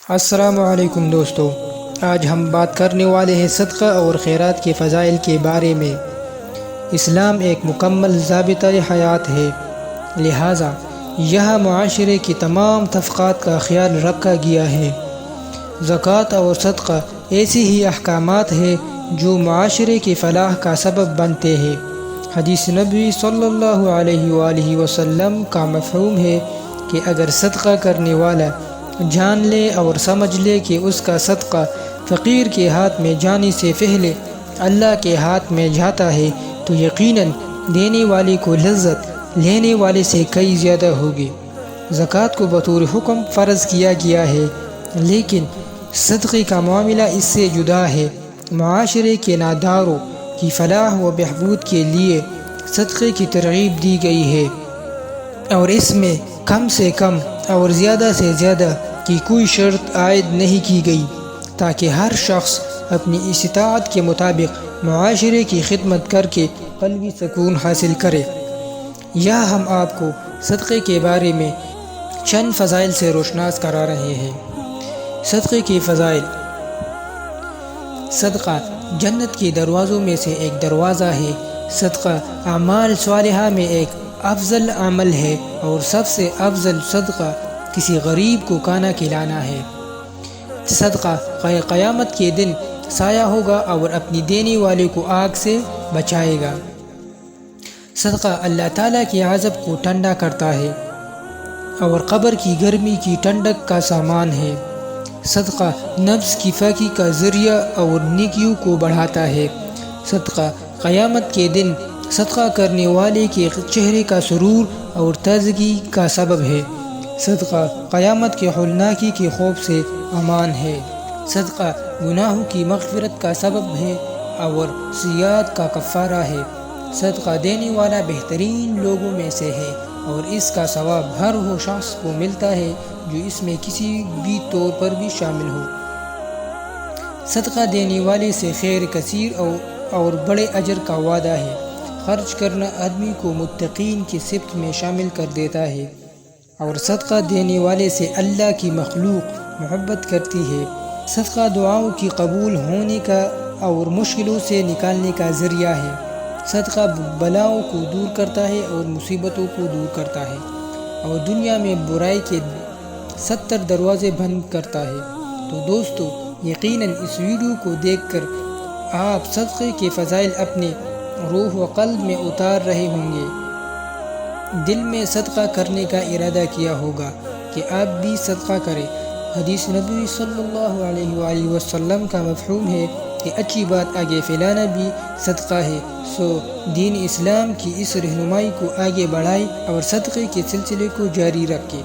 السلام علیکم دوستو، آج ہم بات کرنے والے ہیں صدقہ اور خیرات کے فضائل کے بارے میں۔ اسلام ایک مکمل ضابطۂ حیات ہے، لہٰذا یہاں معاشرے کی تمام طبقات کا خیال رکھا گیا ہے۔ زکوٰۃ اور صدقہ ایسی ہی احکامات ہیں جو معاشرے کی فلاح کا سبب بنتے ہیں۔ حدیث نبوی صلی اللہ علیہ وآلہ وسلم کا مفہوم ہے کہ اگر صدقہ کرنے والا جان لے اور سمجھ لے کہ اس کا صدقہ فقیر کے ہاتھ میں جانے سے پہلے اللہ کے ہاتھ میں جاتا ہے تو یقیناً دینے والے کو لذت لینے والے سے کئی زیادہ ہوگی۔ زکوٰۃ کو بطور حکم فرض کیا گیا ہے، لیکن صدقے کا معاملہ اس سے جدا ہے۔ معاشرے کے ناداروں کی فلاح و بہبود کے لیے صدقے کی ترغیب دی گئی ہے، اور اس میں کم سے کم اور زیادہ سے زیادہ کی کوئی شرط عائد نہیں کی گئی، تاکہ ہر شخص اپنی استطاعت کے مطابق معاشرے کی خدمت کر کے قلبی سکون حاصل کرے۔ یہاں ہم آپ کو صدقے کے بارے میں چند فضائل سے روشناس کرا رہے ہیں۔ صدقے کے فضائل۔ صدقہ جنت کے دروازوں میں سے ایک دروازہ ہے۔ صدقہ اعمال صالحہ میں ایک افضل عمل ہے، اور سب سے افضل صدقہ کسی غریب کو کھانا کھلانا ہے۔ صدقہ قیامت کے دن سایہ ہوگا اور اپنی دینے والے کو آگ سے بچائے گا۔ صدقہ اللہ تعالیٰ کے عذاب کو ٹھنڈا کرتا ہے اور قبر کی گرمی کی ٹھنڈک کا سامان ہے۔ صدقہ نفس کی پاکی کا ذریعہ اور نیکیوں کو بڑھاتا ہے۔ صدقہ قیامت کے دن صدقہ کرنے والے کے چہرے کا سرور اور تازگی کا سبب ہے۔ صدقہ قیامت کے ہولناکی کے خوف سے امان ہے۔ صدقہ گناہوں کی مغفرت کا سبب ہے اور سیئات کا کفارہ ہے۔ صدقہ دینے والا بہترین لوگوں میں سے ہے، اور اس کا ثواب ہر وہ شخص کو ملتا ہے جو اس میں کسی بھی طور پر بھی شامل ہو۔ صدقہ دینے والے سے خیر کثیر اور بڑے اجر کا وعدہ ہے۔ خرچ کرنا آدمی کو متقین کی صفت میں شامل کر دیتا ہے، اور صدقہ دینے والے سے اللہ کی مخلوق محبت کرتی ہے۔ صدقہ دعاؤں کی قبول ہونے کا اور مشکلوں سے نکالنے کا ذریعہ ہے۔ صدقہ بلاؤں کو دور کرتا ہے اور مصیبتوں کو دور کرتا ہے، اور دنیا میں برائی کے 70 دروازے بند کرتا ہے۔ تو دوستو، یقیناً اس ویڈیو کو دیکھ کر آپ صدقے کے فضائل اپنے روح و قلب میں اتار رہے ہوں گے۔ دل میں صدقہ کرنے کا ارادہ کیا ہوگا کہ آپ بھی صدقہ کریں۔ حدیث نبوی صلی اللہ علیہ وآلہ وسلم کا مفہوم ہے کہ اچھی بات آگے پھیلانا بھی صدقہ ہے۔ سو دین اسلام کی اس رہنمائی کو آگے بڑھائیں اور صدقے کے سلسلے کو جاری رکھیں۔